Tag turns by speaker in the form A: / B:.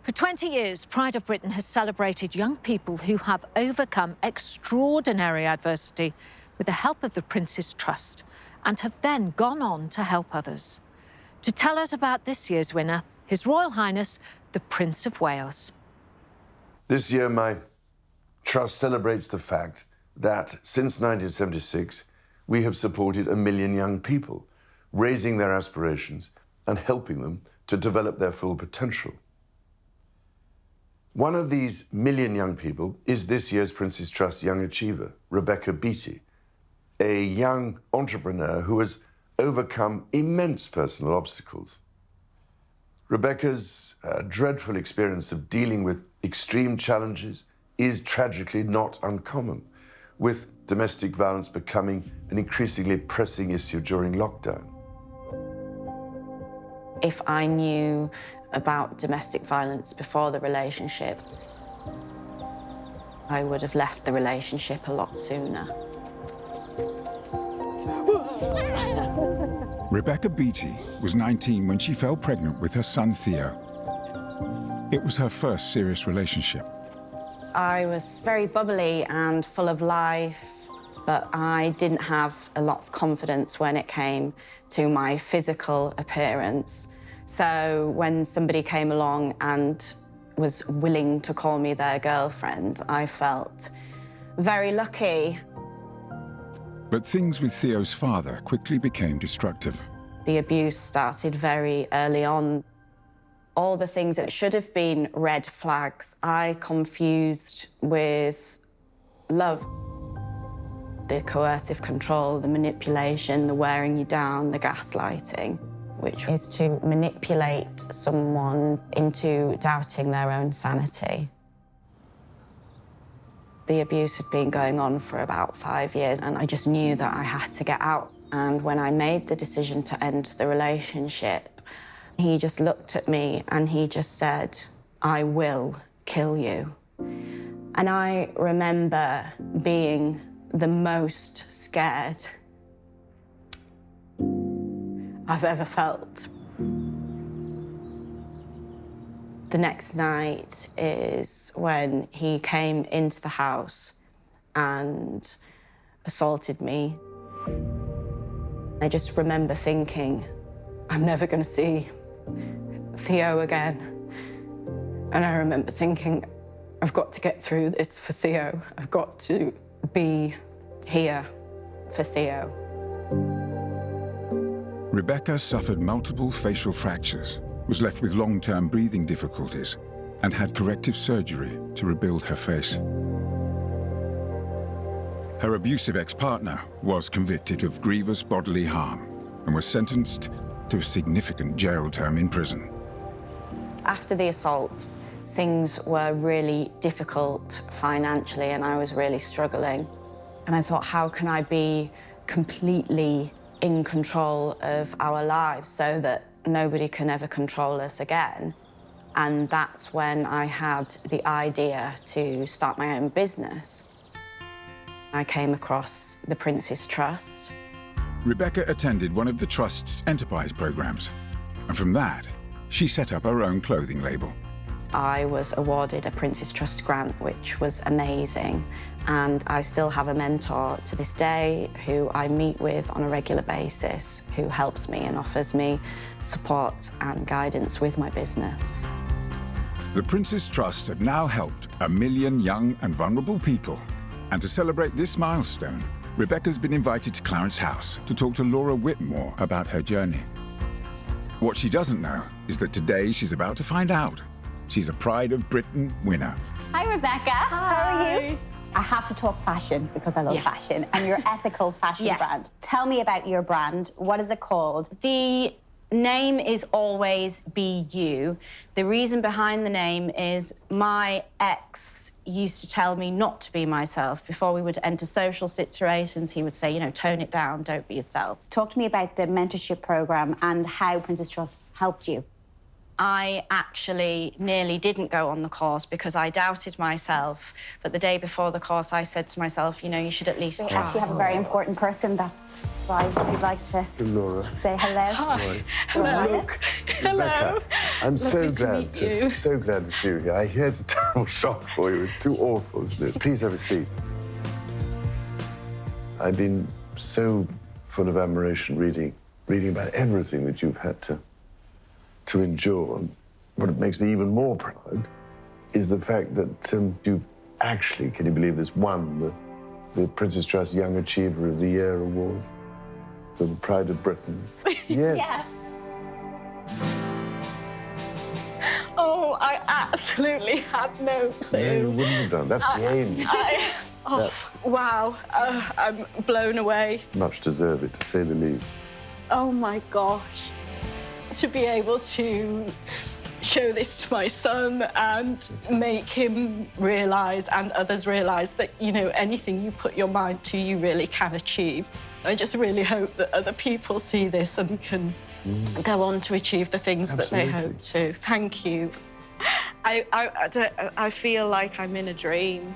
A: For 20 years, Pride of Britain has celebrated young people who have overcome extraordinary adversity with the help of the Prince's Trust and have then gone on to help others. To tell us about this year's winner, His Royal Highness, the Prince of Wales.
B: This year, my trust celebrates the fact that since 1976, we have supported 1 million young people, raising their aspirations and helping them to develop their full potential. One of these 1 million young people is this year's Prince's Trust Young Achiever, Rebecca Beattie, a young entrepreneur who has overcome immense personal obstacles. Rebecca's dreadful experience of dealing with extreme challenges is tragically not uncommon, with domestic violence becoming an increasingly pressing issue during lockdown.
C: If I knew about domestic violence before the relationship, I would have left the relationship a lot sooner.
D: Rebecca Beattie was 19 when she fell pregnant with her son Theo. It was her first serious relationship.
C: I was very bubbly and full of life, but I didn't have a lot of confidence when it came to my physical appearance. So when somebody came along and was willing to call me their girlfriend, I felt very lucky.
D: But things with Theo's father quickly became destructive.
C: The abuse started very early on. All the things that should have been red flags, I confused with love. The coercive control, the manipulation, the wearing you down, the gaslighting, which is to manipulate someone into doubting their own sanity. The abuse had been going on for about 5 years, and I just knew that I had to get out. And when I made the decision to end the relationship, he just looked at me and he just said, "I will kill you." And I remember being the most scared I've ever felt. The next night is when he came into the house and assaulted me. I just remember thinking, I'm never going to see Theo again. And I remember thinking, I've got to get through this for Theo. I've got to be here for Theo.
D: Rebecca suffered multiple facial fractures, was left with long-term breathing difficulties, and had corrective surgery to rebuild her face. Her abusive ex-partner was convicted of grievous bodily harm and was sentenced to a significant jail term in prison.
C: After the assault, things were really difficult financially and I was really struggling. And I thought, how can I be completely in control of our lives so that nobody can ever control us again? And that's when I had the idea to start my own business. I came across the Prince's Trust.
D: Rebecca attended one of the Trust's enterprise programs, and from that, she set up her own clothing label.
C: I was awarded a Prince's Trust grant, which was amazing. And I still have a mentor to this day who I meet with on a regular basis, who helps me and offers me support and guidance with my business.
D: The Prince's Trust have now helped 1 million young and vulnerable people. And to celebrate this milestone, Rebecca's been invited to Clarence House to talk to Laura Whitmore about her journey. What she doesn't know is that today she's about to find out. She's a Pride of Britain winner.
E: Hi, Rebecca.
F: Hi.
E: How are you? I have to talk fashion because I love fashion and your ethical fashion brand. Tell me about your brand. What is it called?
F: The name is always Be You. The reason behind the name is my ex used to tell me not to be myself. Before we would enter social situations, he would say, you know, tone it down, don't be yourself.
E: Talk to me about the mentorship program and how Prince's Trust helped you.
F: I actually nearly didn't go on the course because I doubted myself. But the day before the course, I said to myself, you know, you should at least try.
E: You actually have a very important person that's Bye. If you'd like to
B: Laura.
E: say hello.
B: Hi.
F: Hello.
B: Look,
F: Hello.
B: Rebecca, I'm so
F: Lovely to
B: glad
F: meet you.
B: so glad to see you here. I hear it's a terrible shock for you. It's too awful, isn't it? Please have a seat. I've been so full of admiration reading about everything that you've had to endure. And what makes me even more proud is the fact that you actually, can you believe this, won the Princess Trust Young Achiever of the Year award for the Pride of Britain. Yes.
F: Yeah. Oh, I absolutely had no clue.
B: No, you wouldn't have done. That's the aim.
F: Wow. I'm blown away.
B: Much deserve it, to say the least.
F: Oh, my gosh. To be able to show this to my son and make him realise and others realise that, you know, anything you put your mind to, you really can achieve. I just really hope that other people see this and can go on to achieve the things that they hope to. Thank you. I feel like I'm in a dream.